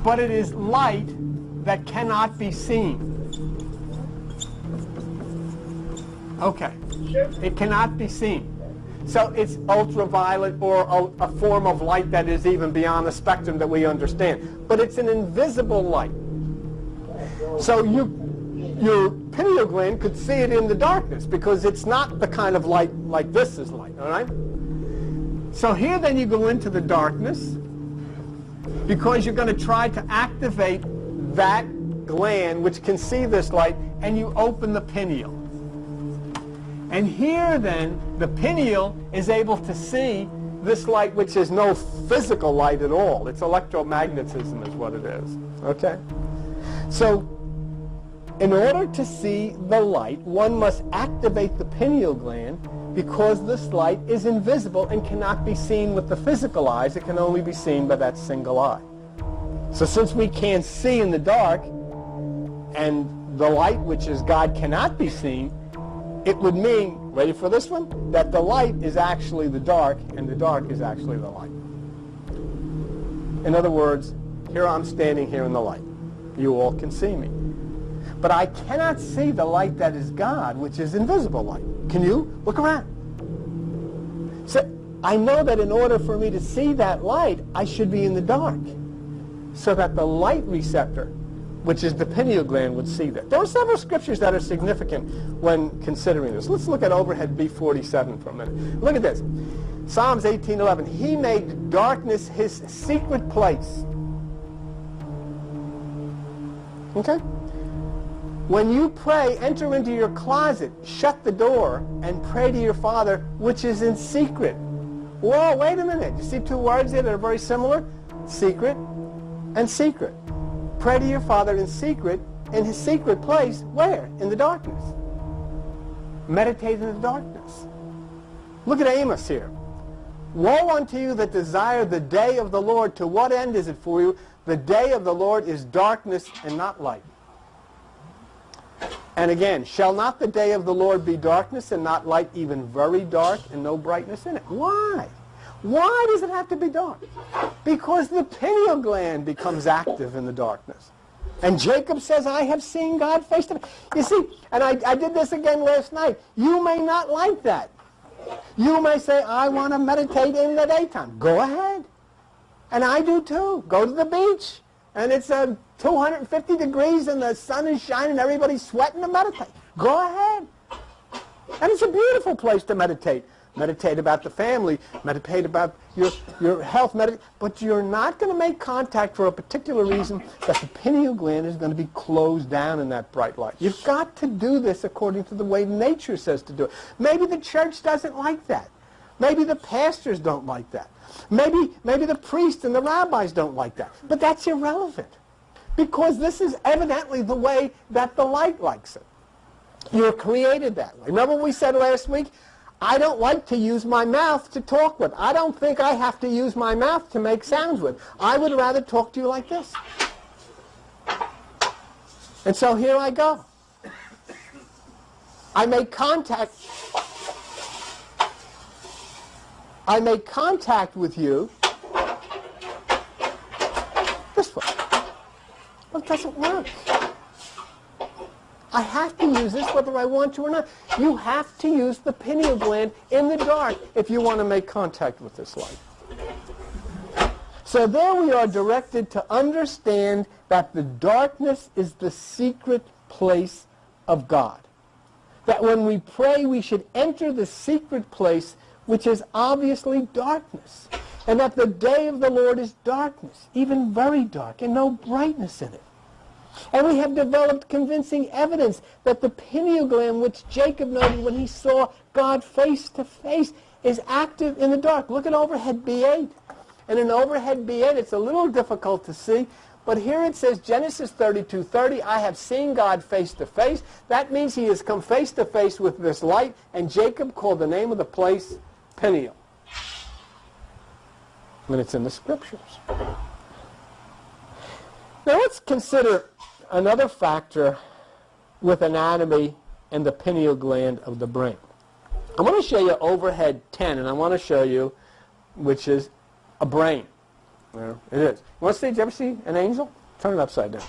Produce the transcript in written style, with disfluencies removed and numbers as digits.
but it is light that cannot be seen. Okay. It cannot be seen. So it's ultraviolet, or a form of light that is even beyond the spectrum that we understand. But it's an invisible light. So your pineal gland could see it in the darkness, because it's not the kind of light like this is light, all right? So here then you go into the darkness, because you're going to try to activate that gland which can see this light, and you open the pineal. And here then, the pineal is able to see this light, which is no physical light at all. It's electromagnetism is what it is. Okay? So, in order to see the light, one must activate the pineal gland, because this light is invisible and cannot be seen with the physical eyes. It can only be seen by that single eye. So since we can't see in the dark, and the light, which is God, cannot be seen, it would mean, ready for this one, that the light is actually the dark, and the dark is actually the light. In other words, here I'm standing here in the light. You all can see me. But I cannot see the light that is God, which is invisible light. Can you? Look around. So I know that in order for me to see that light, I should be in the dark, so that the light receptor, which is the pineal gland, would see that. There are several scriptures that are significant when considering this. Let's look at overhead B47 for a minute. Look at this. Psalms 18:11. He made darkness his secret place. Okay? When you pray, enter into your closet, shut the door, and pray to your Father, which is in secret. Whoa, wait a minute. You see two words there that are very similar? Secret and secret. Pray to your Father in secret, in his secret place. Where? In the darkness. Meditate in the darkness. Look at Amos here. Woe unto you that desire the day of the Lord. To what end is it for you? The day of the Lord is darkness and not light. And again, shall not the day of the Lord be darkness and not light, even very dark and no brightness in it? Why? Why does it have to be dark? Because the pineal gland becomes active in the darkness. And Jacob says, I have seen God face to face. You see, and I did this again last night. You may not like that. You may say, I want to meditate in the daytime. Go ahead. And I do too. Go to the beach. And it's 250 degrees and the sun is shining and everybody's sweating to meditate. Go ahead. And it's a beautiful place to meditate. Meditate about the family. Meditate about your health. But you're not going to make contact for a particular reason that the pineal gland is going to be closed down in that bright light. You've got to do this according to the way nature says to do it. Maybe the church doesn't like that. Maybe the pastors don't like that. Maybe the priests and the rabbis don't like that. But that's irrelevant, because this is evidently the way that the light likes it. You're created that way. Remember what we said last week? I don't like to use my mouth to talk with. I don't think I have to use my mouth to make sounds with. I would rather talk to you like this. And so here I go. I make contact with you this way. Well, it doesn't work. I have to use this whether I want to or not. You have to use the pineal gland in the dark if you want to make contact with this light. So there we are directed to understand that the darkness is the secret place of God. That when we pray, we should enter the secret place, which is obviously darkness. And that the day of the Lord is darkness, even very dark, and no brightness in it. And we have developed convincing evidence that the pineal gland, which Jacob noted when he saw God face to face, is active in the dark. Look at overhead B8. And in overhead B8, it's a little difficult to see, but here it says, Genesis 32:30, I have seen God face to face. That means he has come face to face with this light, and Jacob called the name of the place Pineal. And it's in the scriptures. Now let's consider another factor with anatomy and the pineal gland of the brain. I want to show you overhead 10, and I want to show you which is a brain. There, it is. You want to see? Did you ever see an angel? Turn it upside down.